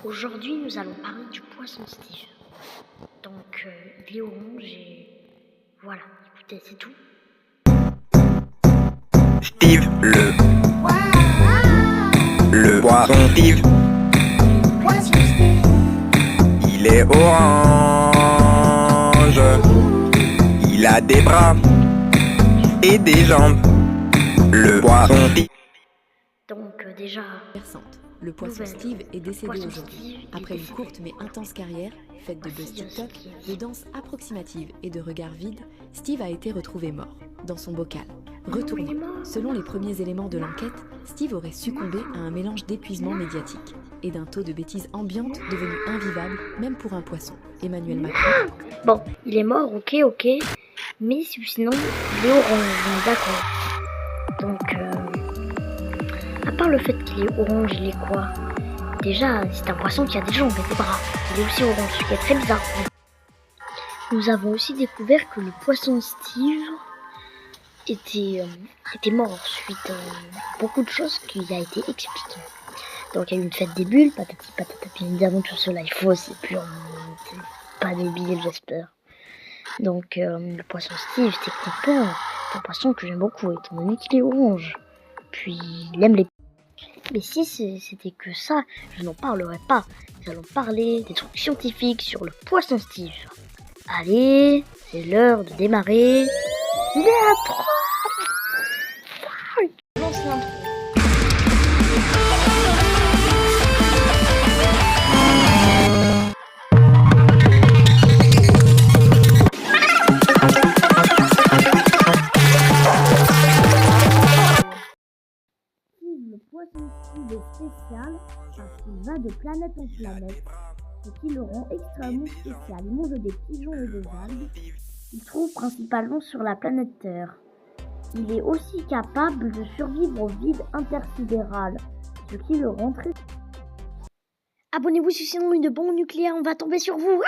Aujourd'hui, nous allons parler du poisson Steve. Donc, il est orange et voilà, écoutez, c'est tout. Steve, le poisson Steve, il est orange, il a des bras et des jambes, le poisson Steve. Donc, déjà, Le poisson Nouvelle. Steve est décédé Poisson aujourd'hui. Steve est Après une décédé. courte mais intense carrière, faite de buzz Merci, TikTok, Steve. de danses approximatives et de regards vides, Steve a été retrouvé mort, dans son bocal. Retourné. il est mort. Selon les premiers éléments de l'enquête, Steve aurait succombé à un mélange d'épuisement médiatique et d'un taux de bêtise ambiante devenu invivable, même pour un poisson. Emmanuel Macron. Bon, il est mort, ok, mais sinon, il est orange, on est d'accord. Donc, à part le fait qu'il est orange, il est quoi? Déjà, c'est un poisson qui a des jambes et des bras. Il est aussi orange, ce qui est très bizarre. Nous avons aussi découvert que le poisson Steve était mort suite à beaucoup de choses qui a été expliquées. Donc il y a eu une fête des bulles, patati patata, bien évidemment tout cela est faux, c'est pur, c'est pas débile j'espère. Donc le poisson Steve, techniquement, c'est un poisson que j'aime beaucoup étant donné qu'il est orange. Puis il aime les... Mais si c'était que ça, je n'en parlerai pas. Nous allons parler des trucs scientifiques sur le poisson Steve. Allez, c'est l'heure de démarrer. Il est à 3. Lance l'intro. Le poisson Steve est spécial parce qu'il va de planète en planète, ce qui le rend extrêmement spécial. Il mange des pigeons et des algues. Il se trouve principalement sur la planète Terre. Il est aussi capable de survivre au vide intersidéral, ce qui le rend très... Abonnez-vous, sinon une bombe nucléaire, on va tomber sur vous.